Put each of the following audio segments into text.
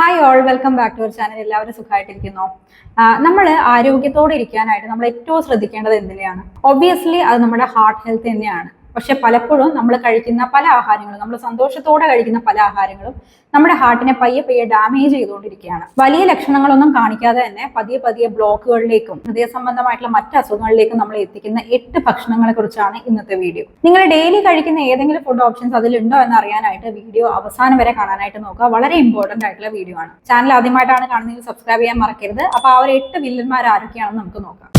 Hi all, welcome back to our channel. എല്ലാവരും സുഖമായിട്ടിരിക്കുന്നു. നമ്മൾ ആരോഗ്യത്തോടെ ഇരിക്കാനായിട്ട് നമ്മൾ ഏറ്റവും ശ്രദ്ധിക്കേണ്ടത് എന്തിനെയാണ്? ഒബ്വിയസ്ലി അത് നമ്മുടെ ഹാർട്ട് ഹെൽത്ത് തന്നെയാണ്. പക്ഷെ പലപ്പോഴും നമ്മൾ കഴിക്കുന്ന പല ആഹാരങ്ങളും, നമ്മൾ സന്തോഷത്തോടെ കഴിക്കുന്ന പല ആഹാരങ്ങളും നമ്മുടെ ഹാർട്ടിനെ പയ്യെ പയ്യെ ഡാമേജ് ചെയ്തുകൊണ്ടിരിക്കുകയാണ്. വലിയ ലക്ഷണങ്ങളൊന്നും കാണിക്കാതെ തന്നെ പതിയെ പതിയെ ബ്ലോക്കുകളിലേക്കും ഹൃദയ സംബന്ധമായിട്ടുള്ള മറ്റ് അസുഖങ്ങളിലേക്കും നമ്മൾ എത്തിക്കുന്ന 8 ഭക്ഷണങ്ങളെ കുറിച്ചാണ് ഇന്നത്തെ വീഡിയോ. നിങ്ങൾ ഡെയിലി കഴിക്കുന്ന ഏതെങ്കിലും ഫുഡ് ഓപ്ഷൻസ് അതിലുണ്ടോ എന്ന് അറിയാനായിട്ട് വീഡിയോ അവസാനം വരെ കാണാനായിട്ട് നോക്കുക. വളരെ ഇമ്പോർട്ടന്റ് ആയിട്ടുള്ള വീഡിയോ ആണ്. ചാനൽ ആദ്യമായിട്ടാണ് കാണുന്നതെങ്കിൽ സബ്സ്ക്രൈബ് ചെയ്യാൻ മറക്കരുത്. അപ്പൊ ആ ഒരു 8 വില്ലന്മാർ ആരൊക്കെയാണെന്ന് നമുക്ക് നോക്കാം.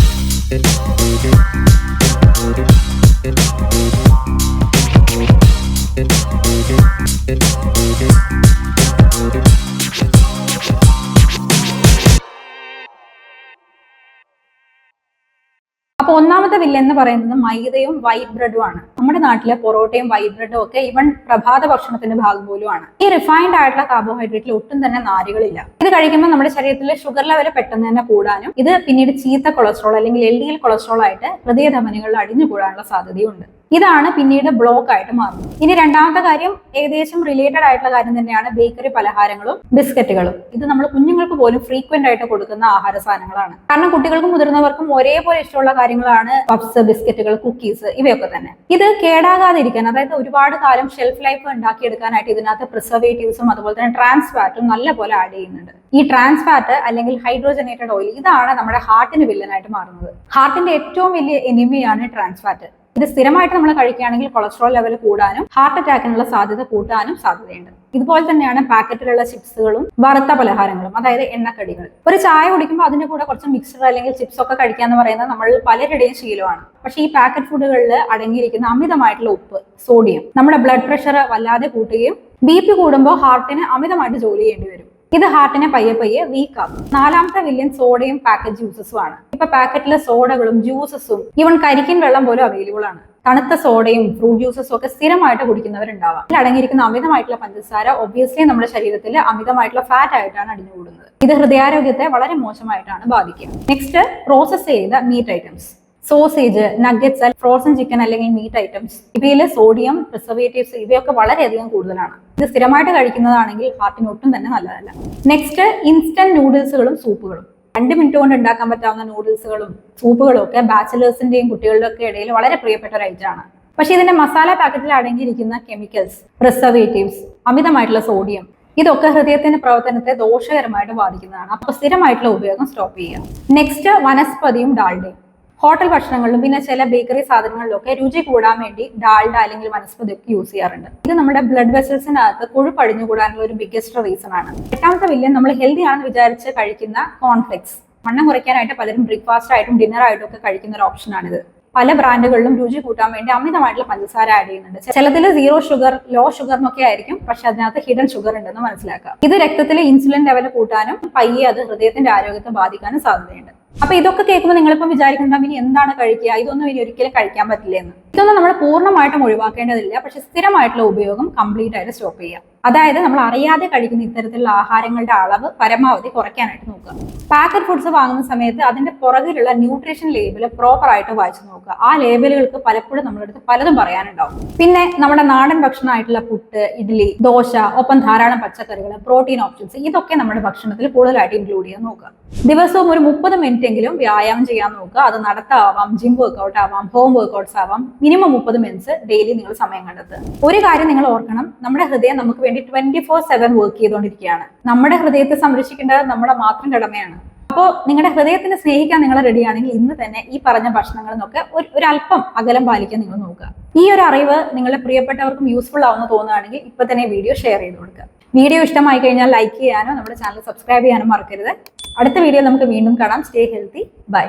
അപ്പൊ ഒന്നാമത്തെ വില്ലൻ എന്ന് പറയുന്നത് മൈദയും വൈറ്റ് ബ്രെഡും ആണ്. നമ്മുടെ നാട്ടിലെ പൊറോട്ടയും വൈറ്റ് ബ്രെഡും ഒക്കെ ഇവൻ പ്രഭാത ഭക്ഷണത്തിന്റെ ഭാഗം പോലുമാണ്. ഈ റിഫൈൻഡ് ആയിട്ടുള്ള കാർബോഹൈഡ്രേറ്റിൽ ഒട്ടും തന്നെ നാരുകളില്ല. ഇത് കഴിക്കുമ്പോൾ നമ്മുടെ ശരീരത്തിലെ ഷുഗർ ലെവൽ പെട്ടെന്ന് തന്നെ കൂടാനും ഇത് പിന്നീട് ചീത്ത കൊളസ്ട്രോൾ അല്ലെങ്കിൽ LDL കൊളസ്ട്രോൾ ആയിട്ട് ഹൃദയധമനികളിൽ അടിഞ്ഞുകൂടാനുള്ള സാധ്യതയുണ്ട്. ഇതാണ് പിന്നീട് ബ്ലോക്ക് ആയിട്ട് മാറുന്നത്. ഇനി രണ്ടാമത്തെ കാര്യം ഏകദേശം റിലേറ്റഡ് ആയിട്ടുള്ള കാര്യം തന്നെയാണ് ബേക്കറി പലഹാരങ്ങളും ബിസ്ക്കറ്റുകളും. ഇത് നമ്മൾ കുഞ്ഞുങ്ങൾക്ക് പോലും ഫ്രീക്വന്റ് ആയിട്ട് കൊടുക്കുന്ന ആഹാര സാധനങ്ങളാണ്. കാരണം കുട്ടികൾക്കും മുതിർന്നവർക്കും ഒരേപോലെ ഇഷ്ടമുള്ള കാര്യങ്ങളാണ് പപ്സ്, ബിസ്ക്കറ്റുകൾ, കുക്കീസ് ഇവയൊക്കെ തന്നെ. ഇത് കേടാകാതിരിക്കാൻ, അതായത് ഒരുപാട് കാലം ഷെൽഫ് ലൈഫ് ഉണ്ടാക്കിയെടുക്കാനായിട്ട് ഇതിനകത്ത് പ്രിസർവേറ്റീവ്സും അതുപോലെ തന്നെ ട്രാൻസ് ഫാറ്റും നല്ലപോലെ ആഡ് ചെയ്യുന്നുണ്ട്. ഈ ട്രാൻസ് ഫാറ്റ് അല്ലെങ്കിൽ ഹൈഡ്രോജനേറ്റഡ് ഓയിൽ ഇതാണ് നമ്മുടെ ഹാർട്ടിന് വില്ലനായിട്ട് മാറുന്നത്. ഹാർട്ടിന്റെ ഏറ്റവും വലിയ എനിമിയാണ് ട്രാൻസ് ഫാറ്റ്. ഇത് സ്ഥിരമായിട്ട് നമ്മൾ കഴിക്കുകയാണെങ്കിൽ കൊളസ്ട്രോൾ ലെവൽ കൂടാനും ഹാർട്ട് അറ്റാക്കിനുള്ള സാധ്യത കൂട്ടാനും സാധ്യതയുണ്ട്. ഇതുപോലെ തന്നെയാണ് പാക്കറ്റിലുള്ള ചിപ്സുകളും വറുത്ത പലഹാരങ്ങളും, അതായത് എണ്ണക്കടികൾ. ഒരു ചായ കുടിക്കുമ്പോൾ അതിന്റെ കൂടെ കുറച്ച് മിക്സർ അല്ലെങ്കിൽ ചിപ്സ് ഒക്കെ കഴിക്കുക എന്ന് പറയുന്നത് നമ്മൾ പലരുടെയും ശീലമാണ്. പക്ഷെ ഈ പാക്കറ്റ് ഫുഡുകളിൽ അടങ്ങിയിരിക്കുന്ന അമിതമായിട്ടുള്ള ഉപ്പ്, സോഡിയം നമ്മുടെ ബ്ലഡ് പ്രഷർ വല്ലാതെ കൂട്ടുകയും BP കൂടുമ്പോൾ ഹാർട്ടിന് അമിതമായിട്ട് ജോലി ചെയ്യേണ്ടി വരും. ഇത് ഹാർട്ടിനെ പയ്യെ പയ്യെ വീക്ക് ആകും. നാലാമത്തെ വില്ലൻ സോഡയും പാക്കറ്റ് ജ്യൂസസും ആണ്. ഇപ്പൊ പാക്കറ്റിലെ സോഡകളും ജ്യൂസസും ഈവൻ കരിക്കിൻ വെള്ളം പോലും അവൈലബിൾ ആണ്. തണുത്ത സോഡയും ഫ്രൂട്ട് ജ്യൂസസും ഒക്കെ സ്ഥിരമായിട്ട് കുടിക്കുന്നവരുണ്ടാവാം. ഇതിൽ അടങ്ങിയിരിക്കുന്ന അമിതമായിട്ടുള്ള പഞ്ചസാര ഒബ്വിയസ്ലി നമ്മുടെ ശരീരത്തിൽ അമിതമായിട്ടുള്ള ഫാറ്റ് ആയിട്ടാണ് അടിഞ്ഞുകൂടുന്നത്. ഇത് ഹൃദയാരോഗ്യത്തെ വളരെ മോശമായിട്ടാണ് ബാധിക്കുക. നെക്സ്റ്റ്, പ്രോസസ് ചെയ്ത meat items, sausage, nuggets, frozen chicken അല്ലെങ്കിൽ മീറ്റ് ഐറ്റംസ്, ഇവയിലെ സോഡിയം, പ്രിസർവേറ്റീവ്സ് ഇവയൊക്കെ വളരെയധികം കൂടുതലാണ്. ഇത് സ്ഥിരമായിട്ട് കഴിക്കുന്നതാണെങ്കിൽ ഹാർട്ടിന് ഒട്ടും തന്നെ നല്ലതല്ല. നെക്സ്റ്റ്, ഇൻസ്റ്റന്റ് നൂഡിൽസുകളും സൂപ്പുകളും. 2 മിനിറ്റ് കൊണ്ട് ഉണ്ടാക്കാൻ പറ്റാവുന്ന നൂഡിൽസുകളും സൂപ്പുകളും ഒക്കെ ബാച്ചിലേഴ്സിന്റെയും കുട്ടികളുടെ ഒക്കെ ഇടയിൽ വളരെ പ്രിയപ്പെട്ട ഒരു ഐറ്റം ആണ്. പക്ഷെ ഇതിന്റെ മസാല പാക്കറ്റിൽ അടങ്ങിയിരിക്കുന്ന കെമിക്കൽസ്, പ്രിസർവേറ്റീവ്സ്, അമിതമായിട്ടുള്ള സോഡിയം ഇതൊക്കെ ഹൃദയത്തിന്റെ പ്രവർത്തനത്തെ ദോഷകരമായിട്ട് ബാധിക്കുന്നതാണ്. അപ്പൊ സ്ഥിരമായിട്ടുള്ള ഉപയോഗം സ്റ്റോപ്പ് ചെയ്യുക. നെക്സ്റ്റ്, വനസ്പതിയും ഡാൽഡയും. ഹോട്ടൽ ഭക്ഷണങ്ങളിലും പിന്നെ ചില ബേക്കറി സാധനങ്ങളിലും ഒക്കെ രുചി കൂടാൻ വേണ്ടി ഡാൽഡ അല്ലെങ്കിൽ വനസ്പതി ഒക്കെ യൂസ് ചെയ്യാറുണ്ട്. ഇത് നമ്മുടെ ബ്ലഡ് വെസൽസിനകത്ത് കൊഴുപ്പ് അടിഞ്ഞുകൂടാനുള്ള ഒരു ബിഗ്ഗസ്റ്റ് റീസൺ ആണ്. എട്ടാമത്തെ വില്ലൻ നമ്മൾ ഹെൽത്തി ആണെന്ന് വിചാരിച്ച് കഴിക്കുന്ന കോൺഫ്ലെക്സ്. വണ്ണം കുറയ്ക്കാനായിട്ട് പലരും ബ്രേക്ക്ഫാസ്റ്റ് ആയിട്ടും ഡിന്നർ ആയിട്ടും ഒക്കെ കഴിക്കുന്ന ഒരു ഓപ്ഷനാണിത്. പല ബ്രാൻഡുകളിലും രുചി കൂട്ടാൻ വേണ്ടി അമിതമായിട്ടുള്ള പഞ്ചസാര ആഡ് ചെയ്യുന്നുണ്ട്. ചിലതിൽ 0 ഷുഗർ, ലോ ഷുഗർ എന്നൊക്കെ ആയിരിക്കും, പക്ഷെ അതിനകത്ത് ഹിഡൻ ഷുഗർ ഉണ്ടെന്ന് മനസ്സിലാക്കുക. ഇത് രക്തത്തിലെ ഇൻസുലിൻ ലെവൽ കൂട്ടാനും പയ്യെ അത് ഹൃദയത്തിന്റെ ആരോഗ്യത്തെ ബാധിക്കാനും സാധ്യതയുണ്ട്. അപ്പൊ ഇതൊക്കെ കേൾക്കുമ്പോൾ നിങ്ങളിപ്പം വിചാരിക്കുന്നുണ്ടാവും ഇനി എന്താണ് കഴിക്കുക, ഇതൊന്നും ഇനി ഒരിക്കലും കഴിക്കാൻ പറ്റില്ല എന്ന്. ഇതൊന്നും നമ്മൾ പൂർണ്ണമായിട്ടും ഒഴിവാക്കേണ്ടതില്ല, പക്ഷെ സ്ഥിരമായിട്ടുള്ള ഉപയോഗം കംപ്ലീറ്റ് ആയിട്ട് സ്റ്റോപ്പ് ചെയ്യുക. അതായത് നമ്മൾ അറിയാതെ കഴിക്കുന്ന ഇത്തരത്തിലുള്ള ആഹാരങ്ങളുടെ അളവ് പരമാവധി കുറയ്ക്കാനായിട്ട് നോക്കുക. പാക്കറ്റ് ഫുഡ്സ് വാങ്ങുന്ന സമയത്ത് അതിന്റെ പുറകിലുള്ള ന്യൂട്രീഷൻ ലേബിൾ പ്രോപ്പർ ആയിട്ട് വായിച്ചു നോക്കുക. ആ ലേബലുകൾക്ക് പലപ്പോഴും നമ്മുടെ അടുത്ത് പലതും പറയാനുണ്ടാവും. പിന്നെ നമ്മുടെ നാടൻ ഭക്ഷണമായിട്ടുള്ള പുട്ട്, ഇഡ്ഡലി, ദോശ, ഒപ്പം ധാരാളം പച്ചക്കറികൾ, പ്രോട്ടീൻ ഓപ്ഷൻസ് ഇതൊക്കെ നമ്മുടെ ഭക്ഷണത്തിൽ കൂടുതലായിട്ട് ഇൻക്ലൂഡ് ചെയ്യാൻ നോക്കുക. ദിവസവും ഒരു 30 മിനിറ്റ് എങ്കിലും വ്യായാമം ചെയ്യാൻ നോക്കുക. അത് നടത്താവാം, ജിം വർക്ക്ഔട്ട് ആവാം, ഹോം വർക്ക്ഔട്ട്സ് ആവാം. മിനിമം 30 മിനിറ്റ്സ് ഡെയിലി നിങ്ങൾ സമയം കണ്ടെത്തുക. ഒരു കാര്യം നിങ്ങൾ ഓർക്കണം, നമ്മുടെ ഹൃദയം നമുക്ക് വേണ്ടി 24/7 വർക്ക് ചെയ്തുകൊണ്ടിരിക്കുകയാണ്. നമ്മുടെ ഹൃദയത്തെ സംരക്ഷിക്കേണ്ടത് നമ്മുടെ മാത്രം കടമയാണ്. അപ്പോൾ നിങ്ങളുടെ ഹൃദയത്തിനെ സ്നേഹിക്കാൻ നിങ്ങൾ റെഡിയാണെങ്കിൽ ഇന്ന് തന്നെ ഈ പറഞ്ഞ ഭക്ഷണങ്ങളിൽ നിന്നൊക്കെ ഒരു അല്പം അകലം പാലിക്കാൻ നിങ്ങൾ നോക്കുക. ഈ ഒരു അറിവ് നിങ്ങളുടെ പ്രിയപ്പെട്ടവർക്കും യൂസ്ഫുൾ ആവുമെന്ന് തോന്നുകയാണെങ്കിൽ ഇപ്പൊ തന്നെ വീഡിയോ ഷെയർ ചെയ്ത് കൊടുക്കുക. വീഡിയോ ഇഷ്ടമായി കഴിഞ്ഞാൽ ലൈക്ക് ചെയ്യാനോ നമ്മുടെ ചാനൽ സബ്സ്ക്രൈബ് ചെയ്യാനോ മറക്കരുത്. അടുത്ത വീഡിയോ നമുക്ക് വീണ്ടും കാണാം. Stay healthy. ബൈ.